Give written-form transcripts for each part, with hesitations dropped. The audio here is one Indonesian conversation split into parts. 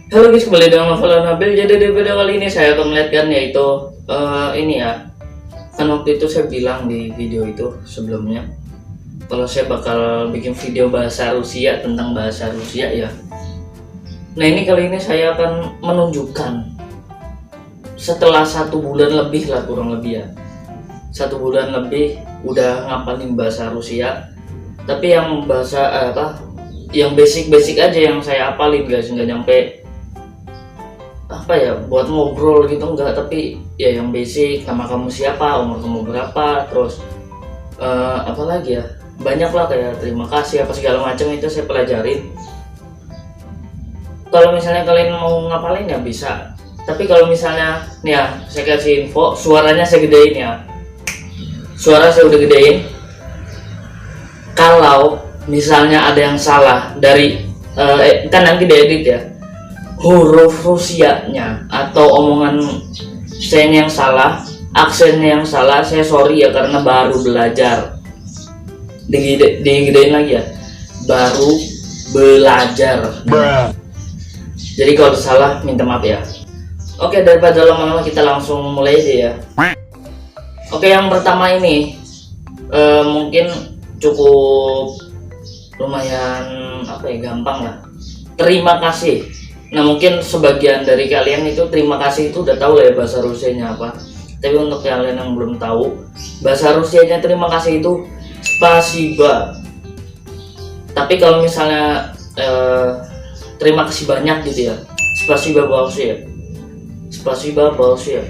Halo guys, kembali dengan Novel Nabil. Jadi di video kali ini saya akan melihatkan yaitu ini ya. Kan waktu itu saya bilang di video itu sebelumnya kalau saya bakal bikin video bahasa Rusia tentang bahasa Rusia ya. Nah ini kali ini saya akan menunjukkan setelah 1 bulan lebih lah kurang lebih ya. 1 bulan lebih udah ngapalin bahasa Rusia. Tapi yang bahasa yang basic-basic aja yang saya apalin guys, nggak nyampe apa ya buat ngobrol gitu enggak, tapi ya yang basic, nama kamu siapa, umur kamu berapa, terus apa lagi ya, banyak lah kayak terima kasih apa segala macam itu saya pelajarin. Kalau misalnya kalian mau ngapalin ya bisa, tapi kalau misalnya nih ya saya kasih info, suaranya saya gedein ya, suara saya udah gedein. Kalau misalnya ada yang salah dari kan nanti diedit ya, huruf Rusianya atau omongan saya yang salah, aksennya yang salah, saya sorry ya karena baru belajar. Digedein lagi ya, baru belajar. Jadi kalau salah minta maaf ya. Oke, daripada lama-lama kita langsung mulai aja ya. Oke, yang pertama ini mungkin cukup lumayan gampang lah. Terima kasih. Nah mungkin sebagian dari kalian itu terima kasih itu udah tahu lah ya bahasa Rusianya apa. Tapi untuk kalian yang belum tahu, bahasa Rusianya terima kasih itu spasiba. Tapi kalau misalnya terima kasih banyak gitu ya, spasiba большое. Spasiba большое.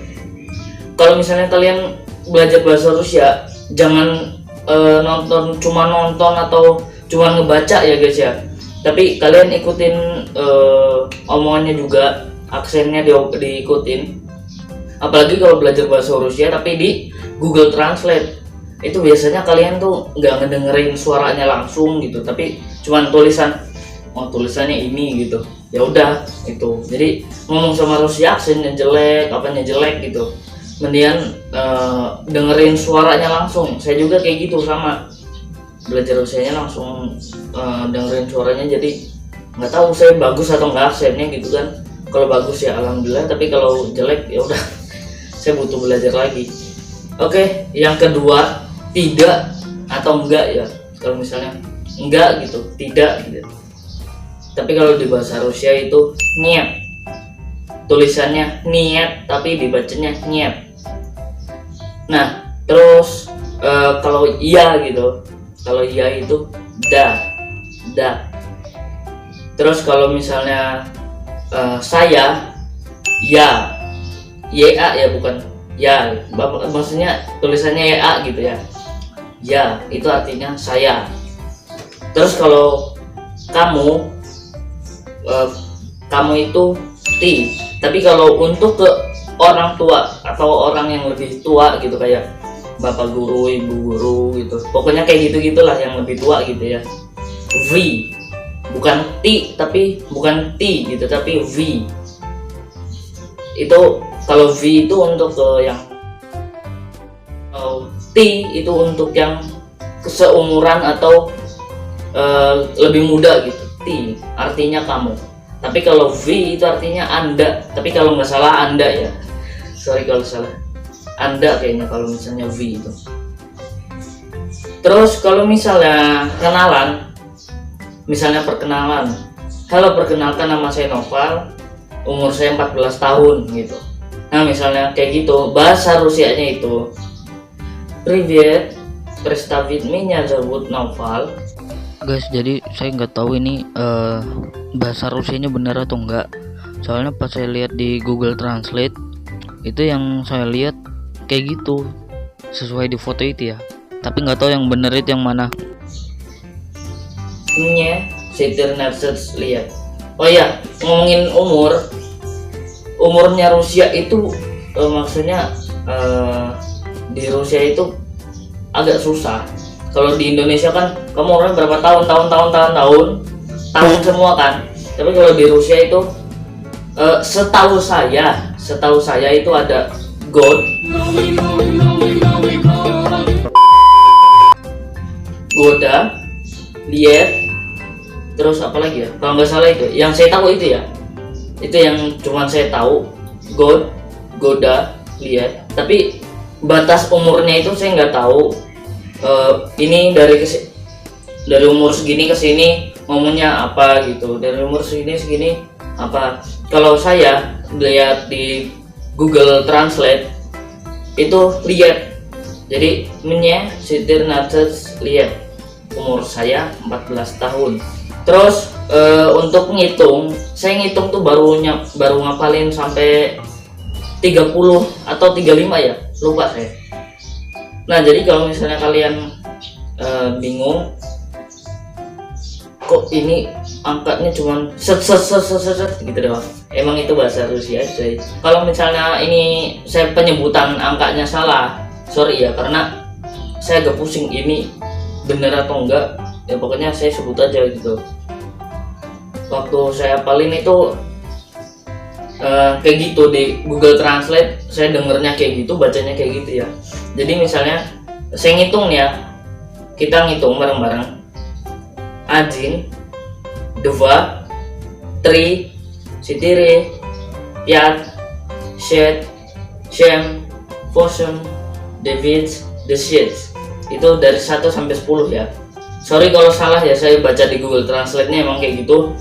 Kalau misalnya kalian belajar bahasa Rusia, jangan cuma nonton atau cuma ngebaca ya guys ya. Tapi kalian ikutin omongannya juga, aksennya diikutin. Apalagi kalau belajar bahasa Rusia tapi di Google Translate, itu biasanya kalian tuh nggak ngedengerin suaranya langsung gitu, tapi cuman tulisan, oh tulisannya ini gitu, ya udah itu. Jadi ngomong sama Rusia aksennya jelek, apanya jelek gitu, mendingan dengerin suaranya langsung. Saya juga kayak gitu, sama belajar Rusianya langsung dengerin suaranya, jadi nggak tahu saya bagus atau nggak aksennya gitu kan. Kalau bagus ya alhamdulillah, tapi kalau jelek ya udah saya butuh belajar lagi. Oke, yang kedua, tidak atau enggak ya. Kalau misalnya enggak gitu, tidak gitu. Tapi kalau di bahasa Rusia itu niet, tulisannya niet tapi dibacanya niet. Nah terus kalau iya gitu, kalau iya itu da. Terus kalau misalnya saya ya, ya bukan ya, maksudnya tulisannya ya gitu ya. Ya itu artinya saya. Terus kalau kamu, kamu itu ti. Tapi kalau untuk ke orang tua atau orang yang lebih tua gitu, kayak bapak guru, ibu guru gitu, pokoknya kayak gitu gitulah yang lebih tua gitu ya. V, bukan T tapi bukan T gitu, tapi V. Itu kalau V itu untuk yang T itu untuk yang seumuran atau lebih muda gitu. T artinya kamu. Tapi kalau V itu artinya Anda. Tapi kalau nggak salah Anda ya. Sorry kalau salah. Anda kayaknya kalau misalnya V itu. Terus kalau misalnya kenalan, misalnya perkenalan, halo perkenalkan nama saya Noval, umur saya 14 tahun gitu. Nah misalnya kayak gitu, bahasa Rusianya itu Привет, представить меня зовут Noval. Guys, jadi saya nggak tahu ini bahasa Rusianya benar atau enggak. Soalnya pas saya lihat di Google Translate, itu yang saya lihat kayak gitu, sesuai di foto itu ya. Tapi nggak tahu yang bener itu yang mana. Nya lihat. Oh ya, ngomongin umurnya Rusia itu maksudnya di Rusia itu agak susah. Kalau di Indonesia kan kamu orang berapa tahun semua kan. Tapi kalau di Rusia itu setahu saya itu ada God, Goda, Liet, terus apa lagi ya, kalau nggak salah itu yang saya tahu itu ya. Itu yang cuman saya tahu. Goda lihat, tapi batas umurnya itu saya nggak tahu. Ini dari umur segini ke sini ngomongnya apa gitu, dari umur segini apa. Kalau saya lihat di Google Translate itu lihat, jadi minyak sitir nates lihat umur saya 14 tahun. Terus untuk ngitung, saya ngitung tuh baru ngapalin sampai 30 atau 35 ya, lupa saya. Nah jadi kalau misalnya kalian bingung, kok ini angkanya cuman set gitu doang, emang itu bahasa Rusia aja. Kalau misalnya ini saya penyebutan angkanya salah, sorry ya, karena saya agak pusing ini bener atau enggak ya, pokoknya saya sebut aja gitu. Waktu saya hafalin itu kayak gitu di Google Translate, saya dengernya kayak gitu, bacanya kayak gitu ya. Jadi misalnya saya ngitung ya, kita ngitung bareng-bareng. Один, два, три, четыре, пять, шесть, семь, восемь, девять, десять. Itu dari 1 sampai 10 ya. Sorry kalau salah ya, saya baca di Google Translate-nya emang kayak gitu.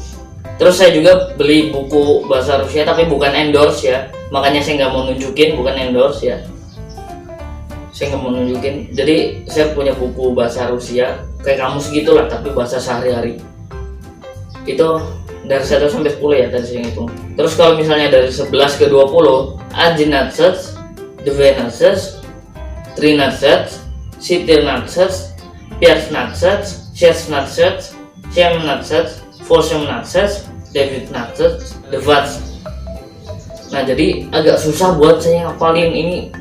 Terus saya juga beli buku bahasa Rusia, tapi bukan endorse ya, makanya saya nggak mau nunjukin, bukan endorse ya, saya nggak mau nunjukin. Jadi saya punya buku bahasa Rusia kayak kamus gitulah, tapi bahasa sehari-hari. Itu dari 1 sampai 10 ya tadi saya ngitung. Terus kalau misalnya dari 11 ke 20, 11, 12, 13, 14, 15, 16, 17, 18, 19, nah jadi agak susah buat saya ngapalin ini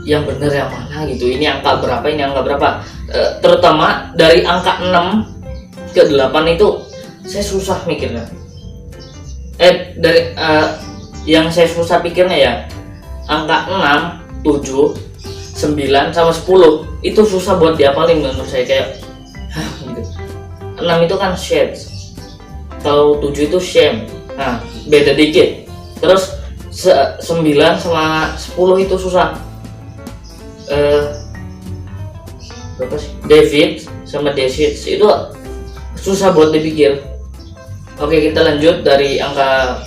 yang bener yang mana gitu, ini angka berapa, ini angka berapa. Terutama dari angka 6 ke 8 itu saya susah mikirnya. Dari yang saya susah pikirnya ya, angka 6, 7, 9 sama 10 itu susah buat diapalin menurut saya, kayak gitu. 6 itu kan shades, kalau 7 itu shame, nah beda dikit. Terus 9 sama 10 itu susah. Berapa sih? David sama David itu susah buat dipikir. Oke, kita lanjut dari angka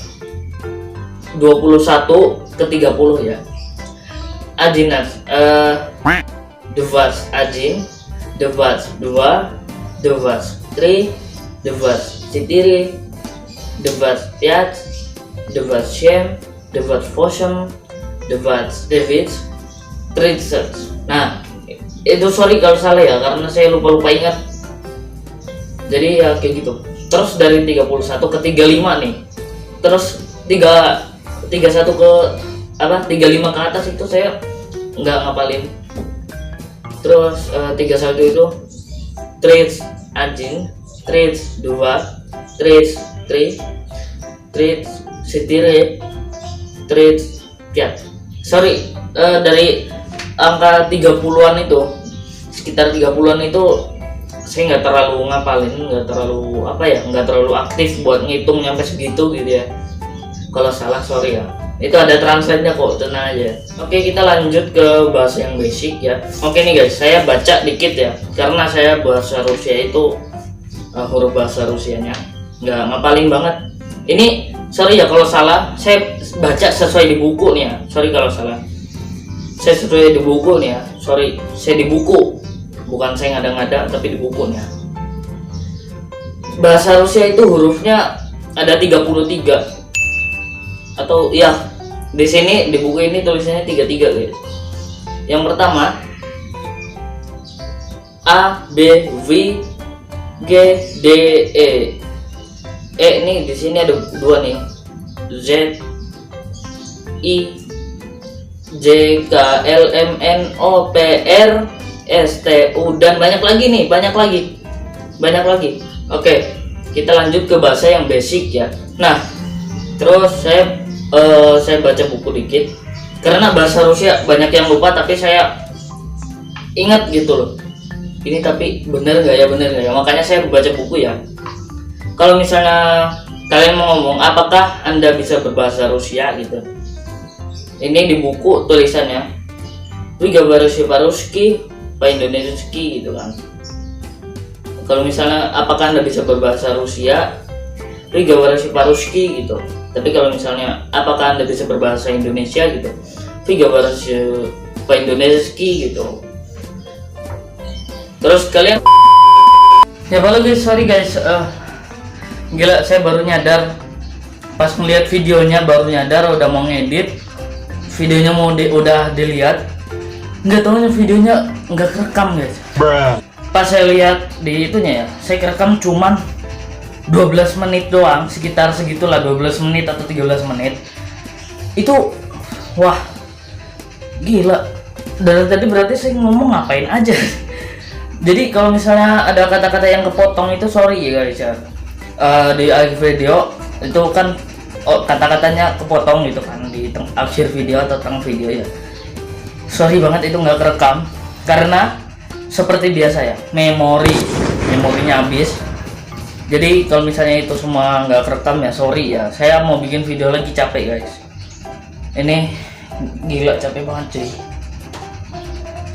21 ke 30 ya. Adinat, Devas Adin, Devas 2, Devas 3, Devas 4, Devas 5, Devas 6, Devas 8, Devas 9, 30. Nah, itu sorry kalau salah ya, karena saya lupa ingat. Jadi ya kayak gitu. Terus dari 31 ke 35 nih. Terus 31 ke 35 ke atas itu saya nggak ngapalin. Terus 31 itu trades anjing, trades 2, trades 3, trades setire, trades 4. Sorry, dari angka 30-an itu, sekitar 30-an itu saya nggak terlalu ngapalin, nggak terlalu aktif buat ngitung nyampe segitu gitu ya. Kalau salah sorry ya, itu ada translate-nya kok, tenang aja. Oke, kita lanjut ke bahasa yang basic ya. Oke nih guys, saya baca dikit ya, karena saya bahasa Rusia itu huruf bahasa Rusianya nggak ngapalin banget. Ini sorry ya kalau salah, saya baca sesuai di buku nih ya, sorry kalau salah. Saya sesuai di buku nih ya, sorry, saya di buku, bukan saya ngada-ngada, tapi di buku nih ya. Bahasa Rusia itu hurufnya ada 33, atau ya di sini di buku ini tulisannya 33 guys. Yang pertama A, B, V, G, D, E. Ini di sini ada 2 nih, Z, I, J, K, L, M, N, O, P, R, S, T, U, dan banyak lagi. Oke, kita lanjut ke bahasa yang basic ya. Nah, terus saya baca buku dikit, karena bahasa Rusia banyak yang lupa, tapi saya ingat gitu loh. Ini tapi bener nggak ya, makanya saya baca buku ya. Kalau misalnya kalian mau ngomong apakah Anda bisa berbahasa Rusia gitu. Ini di buku tulisannya Вы говорите по-русски, по-индонезийски gitu kan. Kalau misalnya apakah Anda bisa berbahasa Rusia, Вы говорите по-русски gitu. Tapi kalau misalnya apakah Anda bisa berbahasa Indonesia gitu, Вы говорите по-индонезийски gitu. Terus kalian ya baru guys, sorry guys, gila saya baru nyadar pas melihat videonya, baru nyadar udah mau ngedit videonya, udah dilihat nggak tahu videonya nggak kerekam guys. Pas saya lihat di itunya ya, saya kerekam cuman 12 menit doang, sekitar segitulah, 12 menit atau 13 menit itu. Wah gila, dari tadi berarti saya ngomong ngapain aja. Jadi kalau misalnya ada kata-kata yang kepotong itu sorry ya guys ya. Di akhir video itu kan kata-katanya kepotong gitu kan di akhir video atau tengah video ya. Sorry banget itu nggak kerekam karena seperti biasa ya, memorinya habis. Jadi kalau misalnya itu semua nggak kerekam ya sorry ya. Saya mau bikin video lagi, capek guys. Ini gila capek banget cuy.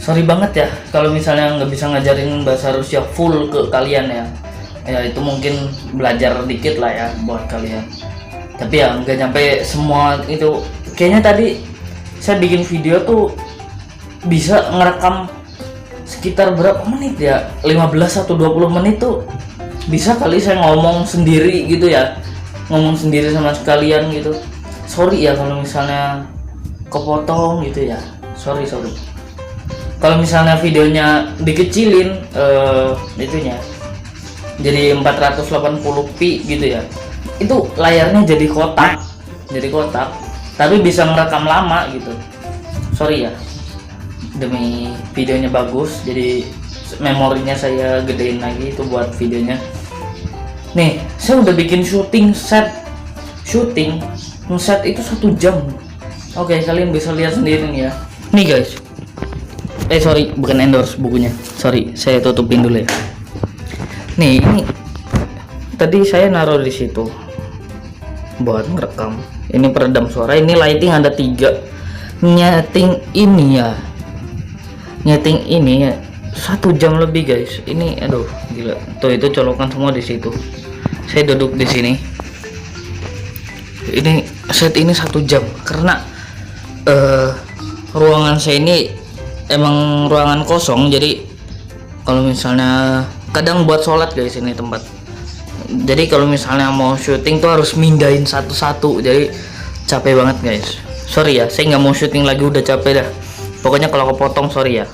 Sorry banget ya kalau misalnya nggak bisa ngajarin bahasa Rusia full ke kalian ya. Ya itu mungkin belajar dikit lah ya buat kalian. Tapi ya nggak nyampe semua itu. Kayaknya tadi saya bikin video tuh bisa ngerekam sekitar berapa menit ya, 15 atau 20 menit tuh bisa kali saya ngomong sendiri gitu ya, ngomong sendiri sama sekalian gitu. Sorry ya kalau misalnya kepotong gitu ya, sorry. Kalau misalnya videonya dikecilin itunya jadi 480p gitu ya, itu layarnya jadi kotak tapi bisa ngerekam lama gitu. Sorry ya, demi videonya bagus jadi memorinya saya gedein lagi itu buat videonya. Nih saya udah bikin syuting set itu 1 jam. Oke, kalian bisa lihat sendiri nih ya. Nih guys, sorry bukan endorse bukunya, sorry, saya tutupin dulu ya. Nih ini tadi saya naruh di situ buat ngerekam. Ini peredam suara, ini lighting ada 3. Nyeting ini ya 1 jam lebih guys. Ini aduh gila, tuh itu colokan semua di situ. Saya duduk di sini, ini set ini 1 jam karena ruangan saya ini emang ruangan kosong. Jadi kalau misalnya kadang buat sholat guys ini tempat, jadi kalau misalnya mau syuting tuh harus mindahin satu-satu, jadi capek banget guys. Sorry ya, saya nggak mau syuting lagi, udah capek dah. Pokoknya kalau kepotong sorry ya.